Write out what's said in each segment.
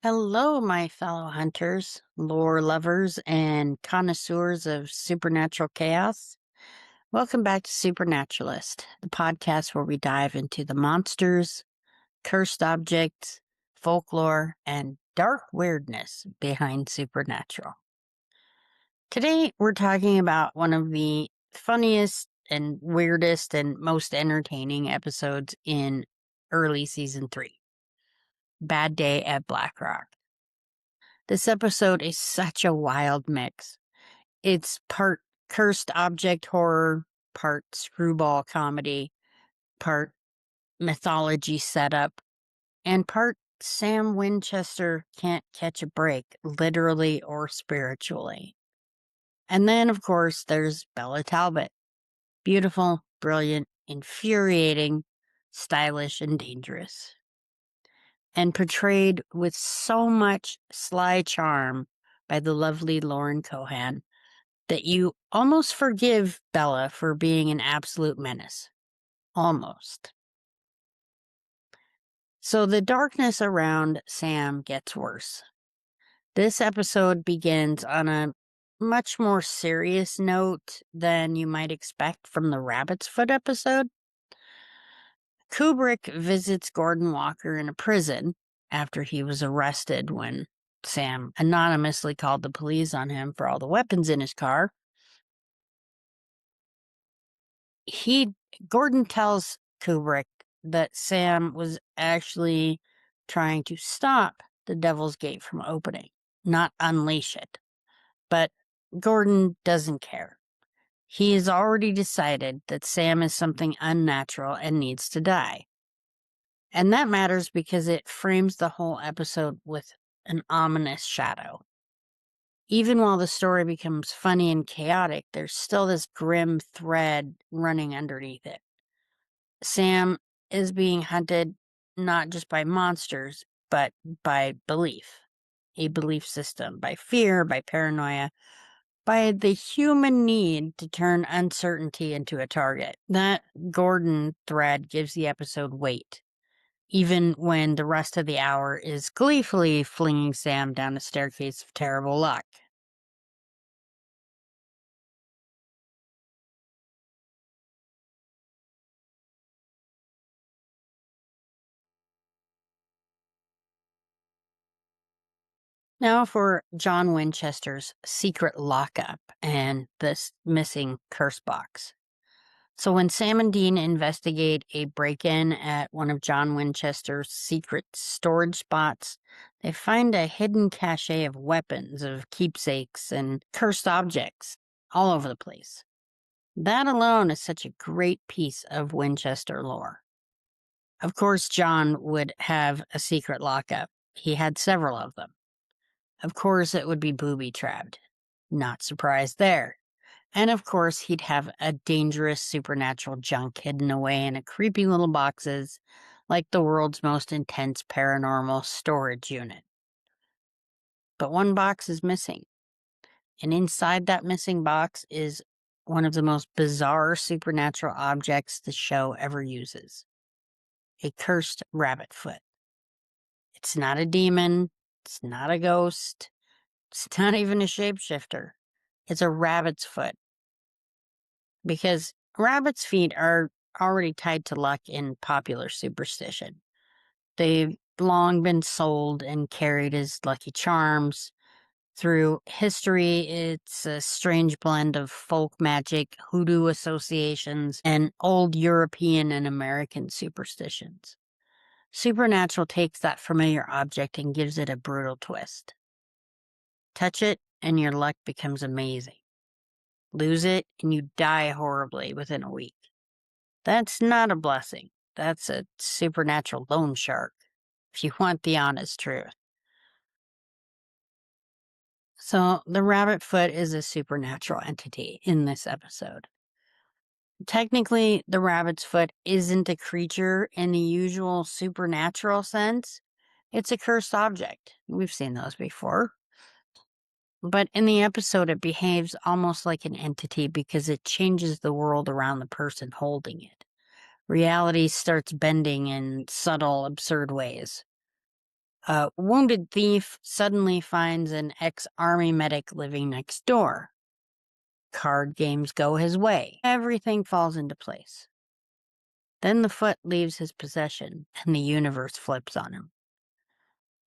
Hello, my fellow hunters, lore lovers, and connoisseurs of supernatural chaos. Welcome back to Supernaturalist, the podcast where we dive into the monsters, cursed objects, folklore, and dark weirdness behind supernatural. Today, we're talking about one of the funniest and weirdest and most entertaining episodes in early season 3, Bad Day at Black Rock. This episode is such a wild mix. It's part cursed object horror, part screwball comedy, part mythology setup, and part Sam Winchester can't catch a break, literally or spiritually. And then, of course, there's Bela Talbot. Beautiful, brilliant, infuriating, stylish, and dangerous. And portrayed with so much sly charm by the lovely Lauren Cohan that you almost forgive Bella for being an absolute menace. Almost. So the darkness around Sam gets worse. This episode begins on a much more serious note than you might expect from the Rabbit's Foot episode. Kubrick visits Gordon Walker in a prison after he was arrested when Sam anonymously called the police on him for all the weapons in his car. Gordon tells Kubrick that Sam was actually trying to stop the Devil's Gate from opening, not unleash it. But Gordon doesn't care. He has already decided that Sam is something unnatural and needs to die. And that matters because it frames the whole episode with an ominous shadow. Even while the story becomes funny and chaotic, there's still this grim thread running underneath it. Sam is being hunted not just by monsters, but by belief, a belief system, by fear, by paranoia, by the human need to turn uncertainty into a target. That Gordon thread gives the episode weight, even when the rest of the hour is gleefully flinging Sam down a staircase of terrible luck. Now for John Winchester's secret lockup and this missing curse box. So when Sam and Dean investigate a break-in at one of John Winchester's secret storage spots, they find a hidden cache of weapons, of keepsakes, and cursed objects all over the place. That alone is such a great piece of Winchester lore. Of course, John would have a secret lockup. He had several of them. Of course, it would be booby-trapped. Not surprised there. And of course, he'd have a dangerous supernatural junk hidden away in a creepy little boxes like the world's most intense paranormal storage unit. But one box is missing. And inside that missing box is one of the most bizarre supernatural objects the show ever uses. A cursed rabbit foot. It's not a demon. It's not a ghost. It's not even a shapeshifter. It's a rabbit's foot. Because rabbit's feet are already tied to luck in popular superstition. They've long been sold and carried as lucky charms. Through history, it's a strange blend of folk magic, hoodoo associations, and old European and American superstitions. Supernatural takes that familiar object and gives it a brutal twist. Touch it, and your luck becomes amazing. Lose it, and you die horribly within a week. That's not a blessing. That's a supernatural loan shark, if you want the honest truth. So, the rabbit foot is a supernatural entity in this episode. Technically, the rabbit's foot isn't a creature in the usual supernatural sense. It's a cursed object. We've seen those before. But in the episode, it behaves almost like an entity because it changes the world around the person holding it. Reality starts bending in subtle, absurd ways. A wounded thief suddenly finds an ex-army medic living next door. Card games go his way. Everything falls into place. Then the foot leaves his possession, and the universe flips on him.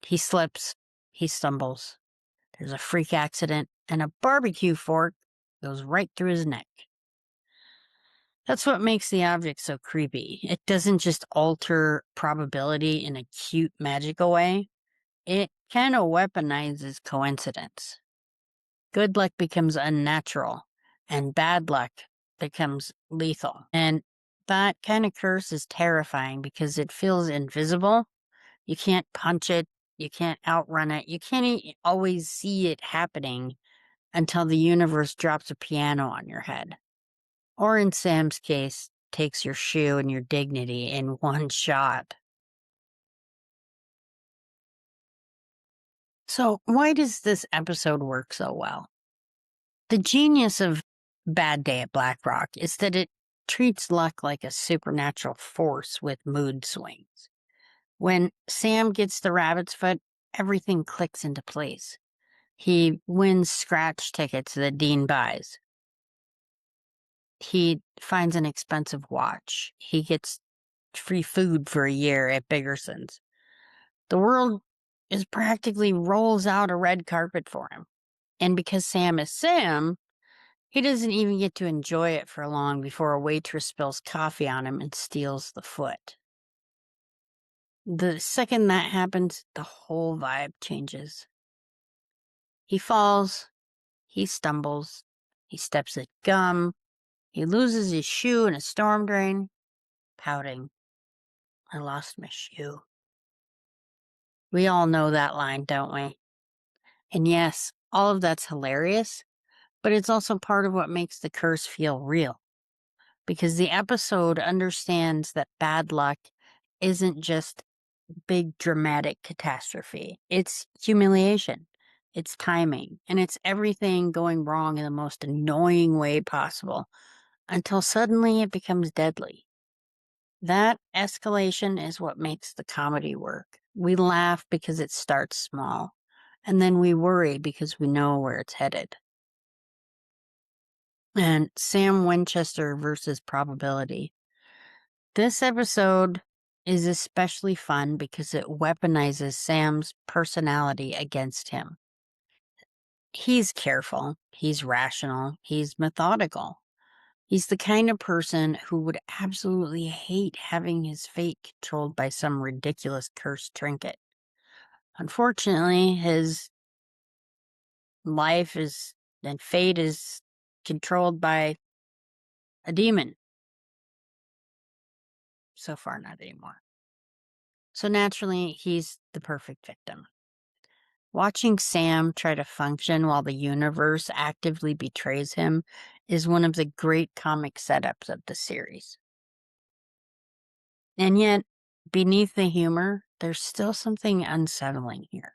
He slips, he stumbles. There's a freak accident, and a barbecue fork goes right through his neck. That's what makes the object so creepy. It doesn't just alter probability in a cute, magical way. It kind of weaponizes coincidence. Good luck becomes unnatural, and bad luck becomes lethal. And that kind of curse is terrifying because it feels invisible. You can't punch it. You can't outrun it. You can't always see it happening until the universe drops a piano on your head. Or in Sam's case, takes your shoe and your dignity in one shot. So why does this episode work so well? The genius of Bad Day at Black Rock is that it treats luck like a supernatural force with mood swings. When Sam gets the rabbit's foot, everything clicks into place. He wins scratch tickets that Dean buys. He finds an expensive watch. He gets free food for a year at Biggerson's. The world is practically rolls out a red carpet for him. And because Sam is Sam, he doesn't even get to enjoy it for long before a waitress spills coffee on him and steals the foot. The second that happens, the whole vibe changes. He falls, he stumbles, he steps at gum, he loses his shoe in a storm drain, pouting, "I lost my shoe." We all know that line, don't we? And yes, all of that's hilarious, but it's also part of what makes the curse feel real. Because the episode understands that bad luck isn't just big dramatic catastrophe. It's humiliation, it's timing, and it's everything going wrong in the most annoying way possible until suddenly it becomes deadly. That escalation is what makes the comedy work. We laugh because it starts small, and then we worry because we know where it's headed. And Sam Winchester versus probability. This episode is especially fun because it weaponizes Sam's personality against him. He's careful, he's rational, he's methodical. He's the kind of person who would absolutely hate having his fate controlled by some ridiculous cursed trinket. Unfortunately, his life is and fate is controlled by a demon. So far, not anymore. So naturally, he's the perfect victim. Watching Sam try to function while the universe actively betrays him is one of the great comic setups of the series. And yet, beneath the humor, there's still something unsettling here.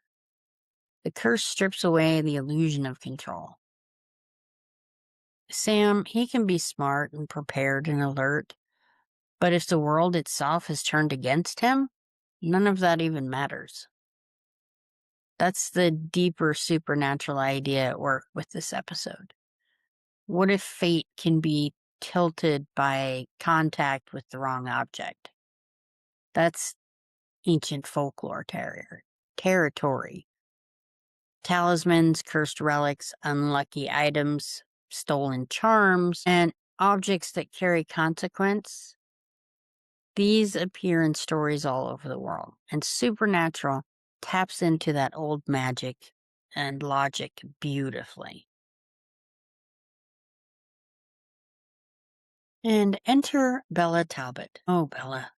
The curse strips away the illusion of control. Sam, he can be smart and prepared and alert, but if the world itself has turned against him, none of that even matters. That's the deeper supernatural idea at work with this episode. What if fate can be tilted by contact with the wrong object? That's ancient folklore territory. Talismans, cursed relics, unlucky items, stolen charms, and objects that carry consequence. These appear in stories all over the world, and Supernatural taps into that old magic and logic beautifully. And enter Bela Talbot. Oh, Bella.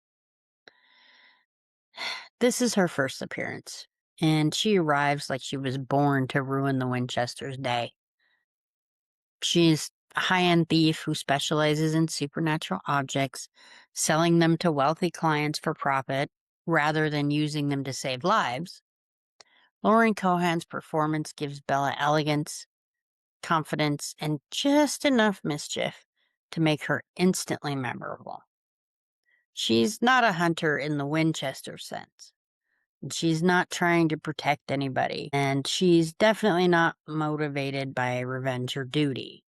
This is her first appearance, and she arrives like she was born to ruin the Winchester's day. She's a high-end thief who specializes in supernatural objects, selling them to wealthy clients for profit rather than using them to save lives. Lauren Cohan's performance gives Bella elegance, confidence, and just enough mischief to make her instantly memorable. She's not a hunter in the Winchester sense. She's not trying to protect anybody, and she's definitely not motivated by revenge or duty.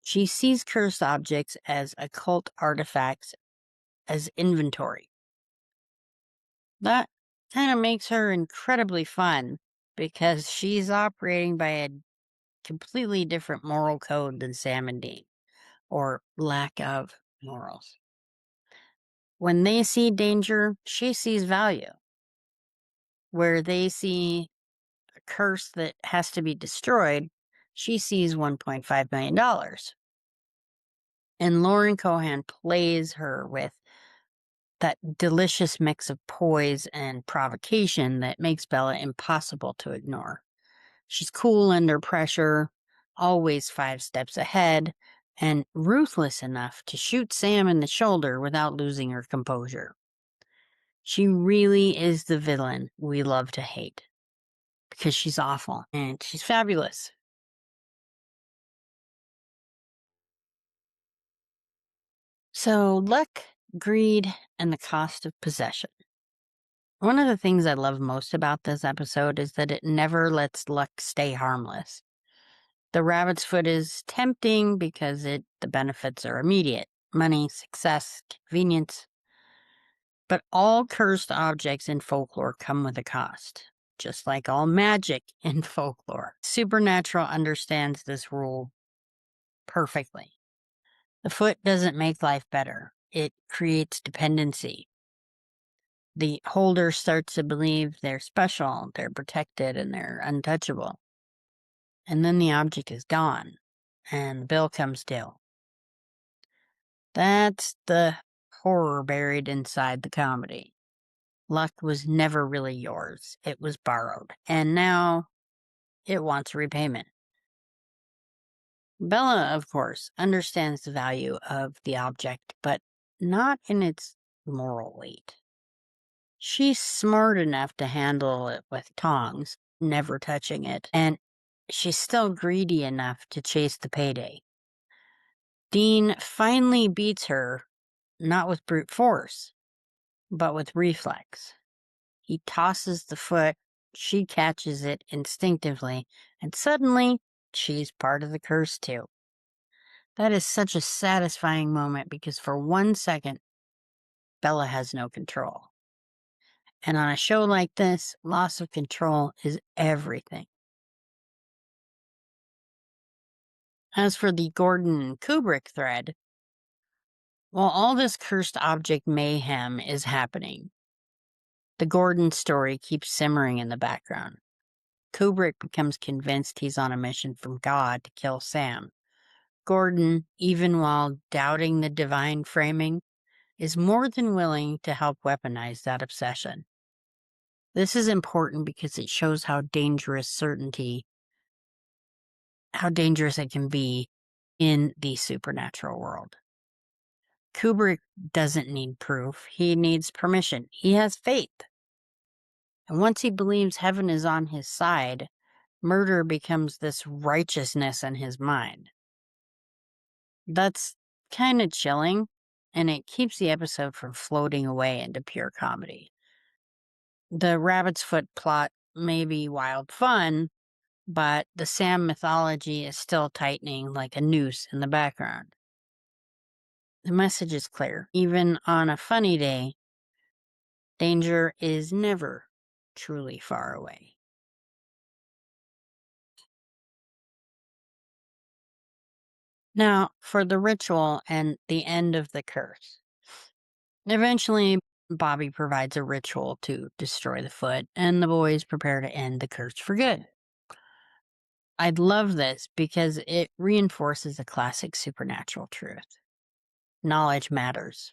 She sees cursed objects as occult artifacts, as inventory. That kind of makes her incredibly fun because she's operating by a completely different moral code than Sam and Dean, or lack of morals. When they see danger, she sees value. Where they see a curse that has to be destroyed, she sees $1.5 million. And Lauren Cohan plays her with that delicious mix of poise and provocation that makes Bella impossible to ignore. She's cool under pressure, always 5 steps ahead, and ruthless enough to shoot Sam in the shoulder without losing her composure. She really is the villain we love to hate because she's awful and she's fabulous. So, luck, greed, and the cost of possession. One of the things I love most about this episode is that it never lets luck stay harmless. The rabbit's foot is tempting because the benefits are immediate: money, success, convenience. But all cursed objects in folklore come with a cost, just like all magic in folklore. Supernatural understands this rule perfectly. The foot doesn't make life better, it creates dependency. The holder starts to believe they're special, they're protected, and they're untouchable. And then the object is gone, and the bill comes due. That's the horror buried inside the comedy. Luck was never really yours, it was borrowed, and now it wants repayment. Bella, of course, understands the value of the object, but not in its moral weight. She's smart enough to handle it with tongs, never touching it, and she's still greedy enough to chase the payday. Dean finally beats her, not with brute force, but with reflex. He tosses the foot, she catches it instinctively, and suddenly she's part of the curse too. That is such a satisfying moment because for 1 second, Bella has no control. And on a show like this, loss of control is everything. As for the Gordon Kubrick thread, while all this cursed object mayhem is happening, the Gordon story keeps simmering in the background. Kubrick becomes convinced he's on a mission from God to kill Sam. Gordon, even while doubting the divine framing, is more than willing to help weaponize that obsession. This is important because it shows how dangerous it can be in the supernatural world. Kubrick doesn't need proof. He needs permission. He has faith. And once he believes heaven is on his side, murder becomes this righteousness in his mind. That's kind of chilling, and it keeps the episode from floating away into pure comedy. The rabbit's foot plot may be wild fun, but the Sam mythology is still tightening like a noose in the background. The message is clear. Even on a funny day, danger is never truly far away. Now, for the ritual and the end of the curse. Eventually, Bobby provides a ritual to destroy the foot, and the boys prepare to end the curse for good. I love this because it reinforces a classic supernatural truth. Knowledge matters.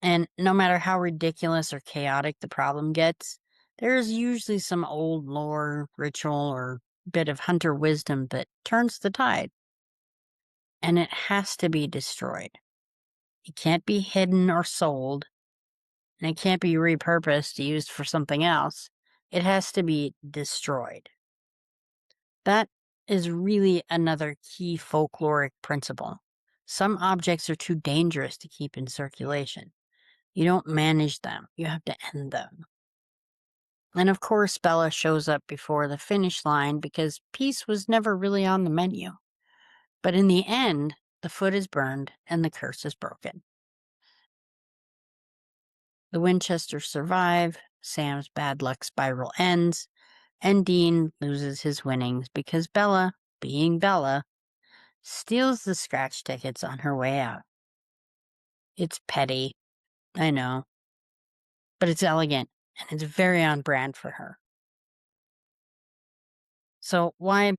And no matter how ridiculous or chaotic the problem gets, there's usually some old lore, ritual, or bit of hunter wisdom that turns the tide. And it has to be destroyed. It can't be hidden or sold, and it can't be repurposed, used for something else. It has to be destroyed. That is really another key folkloric principle. Some objects are too dangerous to keep in circulation. You don't manage them, you have to end them. And of course, Bella shows up before the finish line because peace was never really on the menu. But in the end, the foot is burned and the curse is broken. The Winchesters survive, Sam's bad luck spiral ends, and Dean loses his winnings because Bella, being Bella, steals the scratch tickets on her way out. It's petty, I know, but it's elegant and it's very on brand for her. So why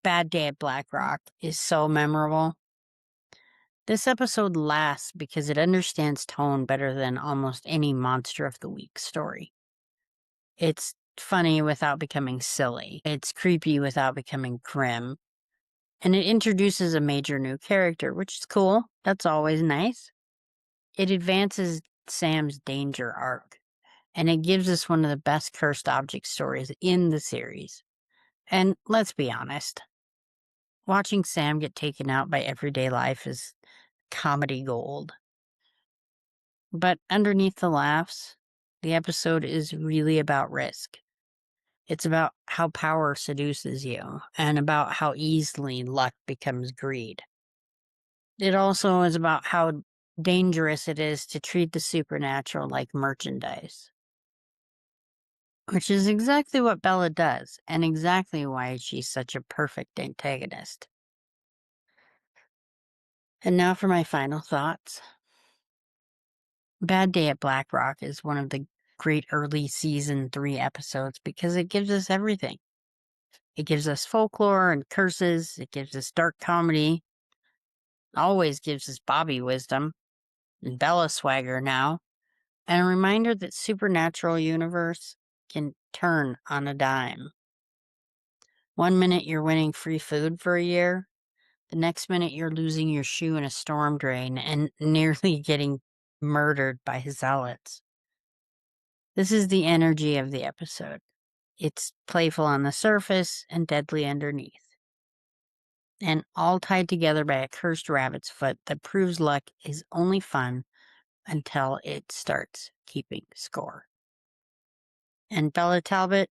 Bad Day at Black Rock is so memorable? This episode lasts because it understands tone better than almost any Monster of the Week story. It's funny without becoming silly. It's creepy without becoming grim. And it introduces a major new character, which is cool. That's always nice. It advances Sam's danger arc. And it gives us one of the best cursed object stories in the series. And let's be honest, watching Sam get taken out by everyday life is comedy gold. But underneath the laughs, the episode is really about risk. It's about how power seduces you and about how easily luck becomes greed. It also is about how dangerous it is to treat the supernatural like merchandise, which is exactly what Bella does and exactly why she's such a perfect antagonist. And now for my final thoughts. Bad Day at Black Rock is one of the great early season 3 episodes because it gives us everything. It gives us folklore and curses. It gives us dark comedy. Always gives us Bobby wisdom and Bella swagger now. And a reminder that supernatural universe can turn on a dime. One minute you're winning free food for a year. The next minute you're losing your shoe in a storm drain and nearly getting murdered by zealots. This is the energy of the episode. It's playful on the surface and deadly underneath. And all tied together by a cursed rabbit's foot that proves luck is only fun until it starts keeping score. And Bela Talbot,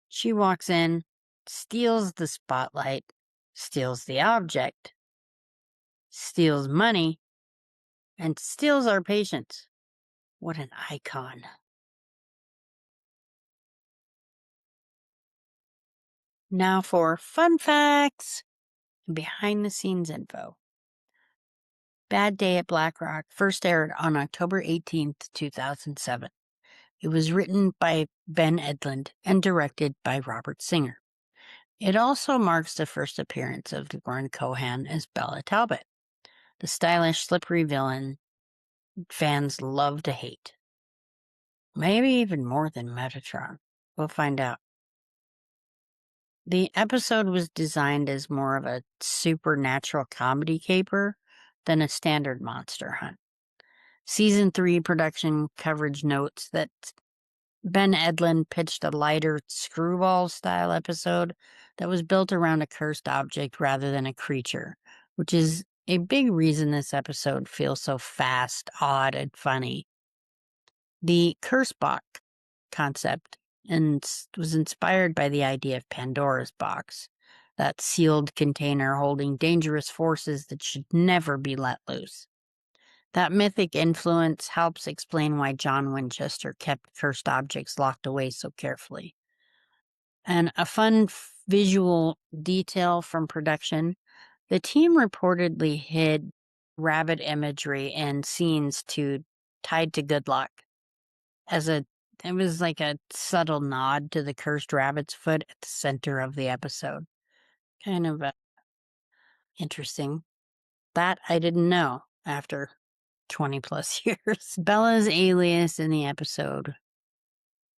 she walks in, steals the spotlight, steals the object, steals money, and steals our patience. What an icon. Now for fun facts and behind the scenes info. Bad Day at Black Rock first aired on October 18th, 2007. It was written by Ben Edlund and directed by Robert Singer. It also marks the first appearance of Lauren Cohan as Bela Talbot, the stylish, slippery villain fans love to hate. Maybe even more than Metatron. We'll find out. The episode was designed as more of a supernatural comedy caper than a standard monster hunt. Season 3 production coverage notes that Ben Edlund pitched a lighter screwball-style episode that was built around a cursed object rather than a creature, which is a big reason this episode feels so fast, odd, and funny. The curse box concept was inspired by the idea of Pandora's box, that sealed container holding dangerous forces that should never be let loose. That mythic influence helps explain why John Winchester kept cursed objects locked away so carefully. And a fun visual detail from production, the team reportedly hid rabbit imagery and scenes tied to good luck. It was like a subtle nod to the cursed rabbit's foot at the center of the episode. Kind of interesting. That I didn't know after 20 plus years. Bella's alias in the episode,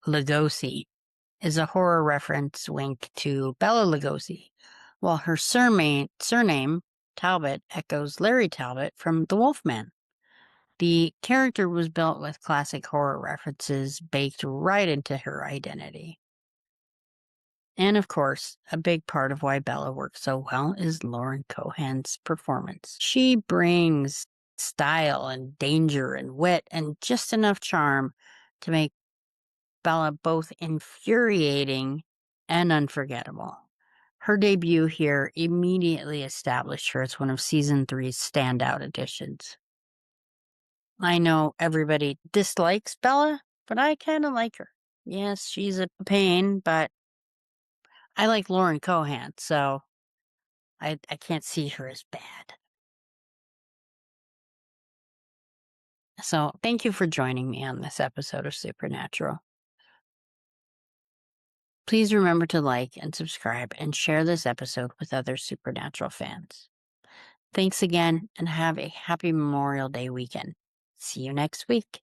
Lugosi, is a horror reference wink to Bela Lugosi, while her surname, Talbot, echoes Larry Talbot from The Wolfman. The character was built with classic horror references baked right into her identity. And of course, a big part of why Bella works so well is Lauren Cohan's performance. She brings style and danger and wit and just enough charm to make Bella both infuriating and unforgettable. Her debut here immediately established her as one of season 3's standout additions. I know everybody dislikes Bella, but I kind of like her. Yes, she's a pain, but I like Lauren Cohan, so I can't see her as bad. So thank you for joining me on this episode of Supernatural. Please remember to like and subscribe and share this episode with other Supernatural fans. Thanks again and have a happy Memorial Day weekend. See you next week.